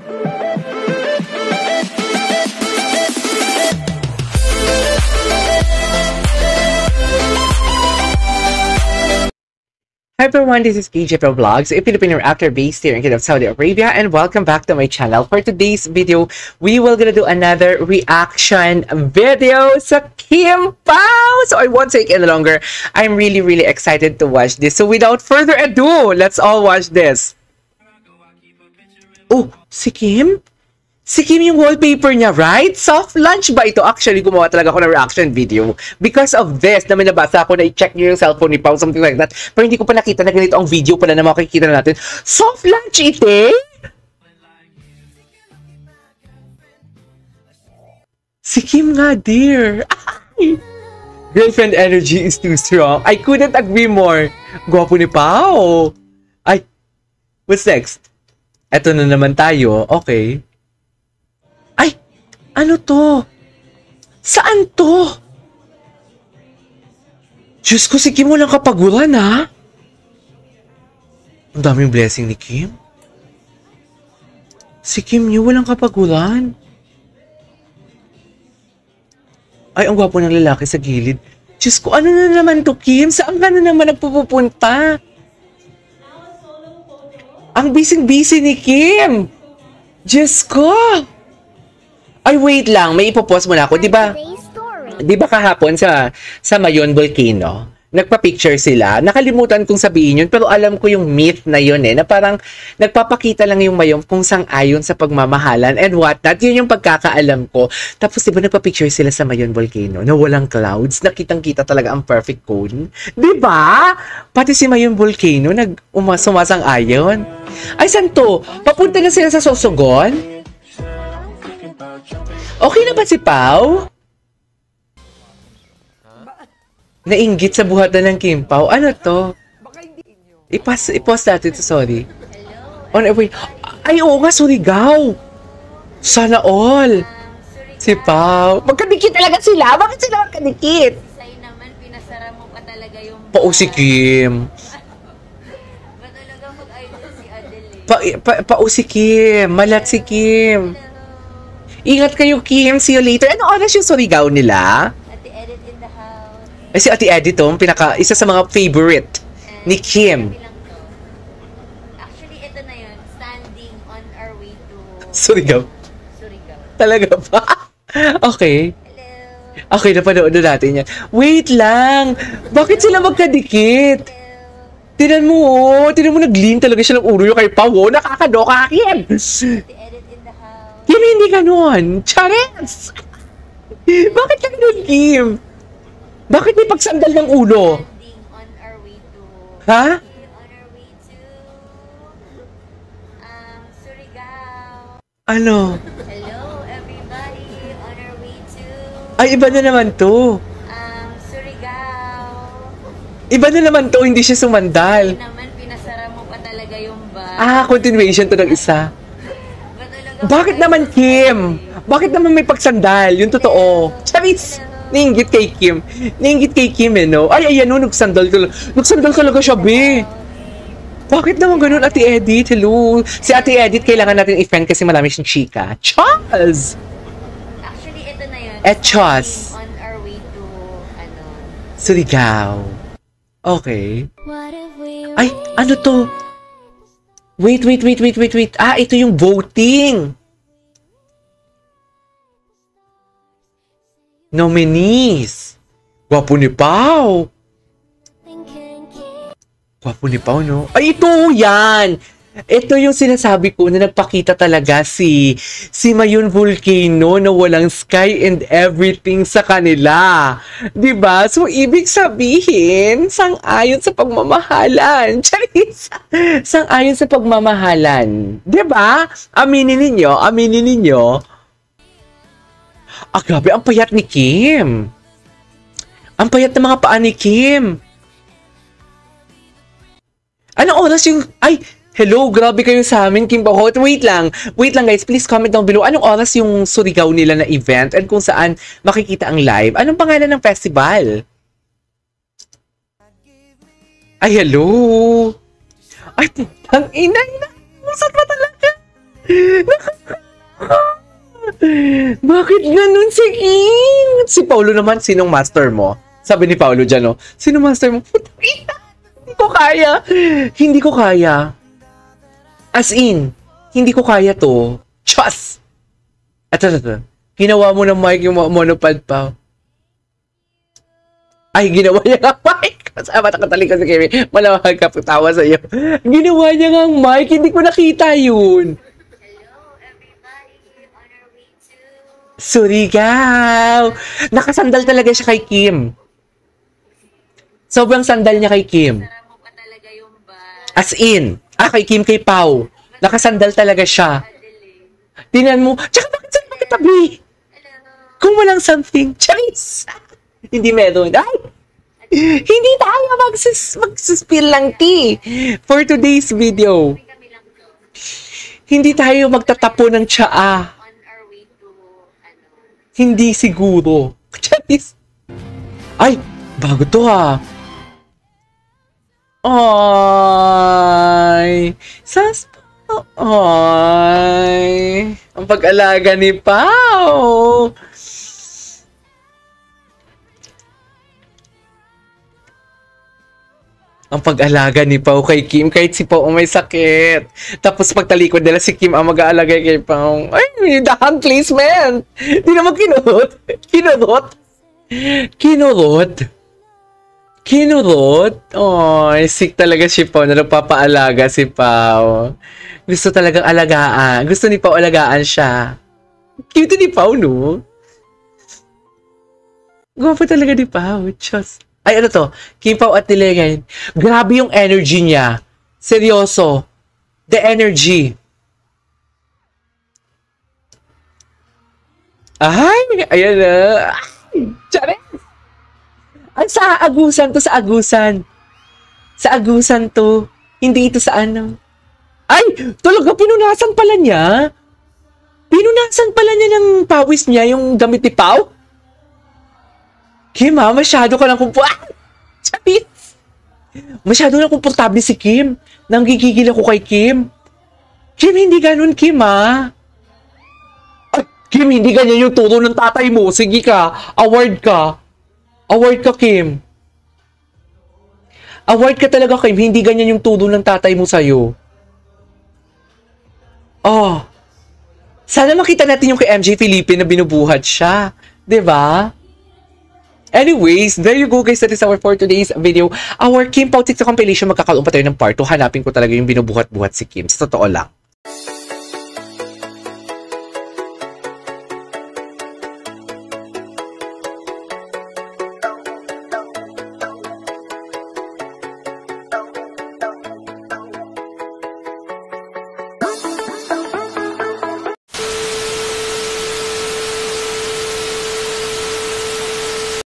Hi everyone, this is KJ Pro Vlogs, a Filipino actor based here in Kingdom of Saudi Arabia, and welcome back to my channel. For today's video, we will gonna do another reaction video sa Kim Pao. So I won't take any longer. I'm really excited to watch this. So without further ado, let's all watch this. Oh, si Kim? Si Kim yung wallpaper niya, right? Soft lunch ba ito? Actually, gumawa talaga ako ng reaction video. Because of this, na may nabasa ako na i-check niyo yung cellphone ni Pao, something like that. Pero hindi ko pa nakita na ganito ang video pala na makikita na natin. Soft lunch ite? Si Kim nga, dear. Girlfriend energy is too strong. I couldn't agree more. Gwapo ni Pao. Ay, what's next? Eto na naman tayo. Okay. Ano to? Saan to? Diyos ko, si Kim walang kapaguran, ha? Ang daming blessing ni Kim. Si Kim niyo walang kapaguran. Ay, ang gwapo ng lalaki sa gilid. Diyos ko, ano na naman to, Kim? Saan ka na naman nagpupunta? Ang busy-busy ni Kim. Diyos ko. Ay, wait lang. May ipopost muna ako. Di ba kahapon sa Mayon Volcano, nagpa-picture sila. Nakalimutan kong sabihin yun, pero alam ko yung myth na yun na parang nagpapakita lang yung Mayon kung sang-ayon sa pagmamahalan and whatnot. Yun yung pagkakaalam ko. Tapos di ba nagpa-picture sila sa Mayon Volcano na walang clouds? Nakitang-kita talaga ang perfect cone. Di ba? Pati si Mayon Volcano sumasang-ayon. Ay, saan to? Papunta na sila sa Sorsogon? Okay na ba si Pao? Nainggit sa buhatan ng Kim Pao. Ano to? I-post natin ito, sorry. On every... Ay, oo nga, Surigao. Sana all. Si Pao. Magkadikit talaga sila. Bakit sila magkadikit? Sa'yo naman, pinasara mo pa talaga yung... Pao si Kim. Ba talaga mag-idol si Adele? Pao si Kim. Malat si Kim. Ingat kayo, Kim. See you later. Ano oras yung Surigao nila? Ate Edit in the house. Ay, si Ate Edit, isa sa mga favorite ni Kim. Actually, ito na yun. Standing on our way to... Surigao. Surigao. Talaga ba? Okay. Hello. Okay, napanood na natin yan. Wait lang. Bakit sila magkadikit? Tinan mo, oh. Tinan mo, nag-lean talaga siya ng ulo yung kay Pao. Oh. Nakakadoka, Kim. Ate Edit in the house. Kim, hindi ganon. Chares! Bakit ka ganon, Kim? Bakit may pagsandal ng ulo? Standing on our way to... Ha? On our way to... Surigao. Ano? Hello, everybody. On our way to... Ay, iba na naman to. Surigao. Iba na naman to, hindi siya sumandal. Sa'yo naman, pinasara mo pa talaga yung bag. Ah, continuation to ng isa. Bakit naman, Kim? Bakit naman may pagsandal? Yung totoo. Charis! Niinggit kay Kim. Niinggit kay Kim, no? Ay, ayan, no, nagsandal talaga siya, be. Bakit naman ganun, Ate Edit? Hello? Si Ate Edit, kailangan natin i-friend kasi marami siyang chika. Chaz! Actually, ito na yun. Chaz. On our way to, Surigao. Okay. Ay, ano to? Wait. Ah, ito yung voting. Nominees. Gwapo ni Pao. Gwapo ni Pao, no? Ay, ito yan. Ito yung sinasabi ko na nagpakita talaga si Mayon Volcano na walang sky and everything sa kanila. Diba? So, ibig sabihin, sang-ayon sa pagmamahalan. Charis! Sang-ayon sa pagmamahalan. Diba? Aminin ninyo. Ah, grabe, ang payat ni Kim. Ang payat ng mga paa ni Kim. Anong oras yung... Ay, hello, grabe kayo sa amin, Kim Pao. Wait lang guys, please comment down below. Anong oras yung Surigao nila na event and kung saan makikita ang live? Anong pangalan ng festival? Ay, hello. Ay, putang ina. Saan ba talaga? Bakit ganun si Kim? Si Paulo naman, sinong master mo? Sabi ni Paulo dyan, no? Sinong master mo? Hindi ko kaya. Hindi ko kaya. As in, hindi ko kaya to. Diyos! At ito. Ginawa mo ng mic yung monopod pa. Ay, ginawa niya nga mic. Masama nakatali ko si Kimi. Malawag ka tawa sa iyo. Ginawa niya nga mic. Hindi ko nakita yun. Surigao! Nakasandal talaga siya kay Kim. Sobrang sandal niya kay Kim. Nasara mo pa talaga yung bag. As in. Kay Kim, kay Pau. Nakasandal talaga siya. Tinan mo. Tsaka bakit sila magkatabi? Kung walang something. Charis! Hindi meron. Ay! Hindi tayo magsuspil lang, T. For today's video. Kami lang to. Hindi tayo magtatapo ng tsaa. On our way to, Hindi siguro. Charis! Ay! Bago to ha. Ay! Ay! Ang pag-alaga ni Pao! Ang pag-alaga ni Pao kay Kim, kahit si Pao may sakit. Tapos pagtalikod nila si Kim ang mag-aalaga kay Pao. Ay, dahan placement! Di naman kinurot. Kinurot? Ay, sick talaga si Pao na nagpapaalaga si Pao. Gusto talagang alagaan. Gusto ni Pao alagaan siya. Cute ni Pao, no? Gwapo talaga ni Pao. Diyos. Ay, ano to? Kim Pao at Nilengan. Grabe yung energy niya. Seryoso. The energy. Ay, ayan na. Ay, Charis. Ay, sa agusan to, sa agusan. Sa agusan to. Hindi ito sa ano. Ay, talaga pinunasan pala niya. Pinunasan pala niya ng pawis niya, yung damit ni Pao. Kim, masyado ka lang Charis. Masyado lang komportable si Kim. Nanggigigil ako kay Kim. Kim, hindi ganun, Kim, Ay, Kim, hindi ganyan yung turo ng tatay mo. Sige ka, award ka. Award ka, Kim. Award ka talaga, Kim. Hindi ganyan yung tudo ng tatay mo sa'yo. Oh. Sana makita natin yung kay MJ Philippine na binubuhat siya. 'Di ba? Anyways, there you go guys. That is our for today's video. Our Kim Pao TikTok compilation. Magkakaroon pa tayo ng part 2. Hanapin ko talaga yung binubuhat-buhat si Kim. Sa totoo lang.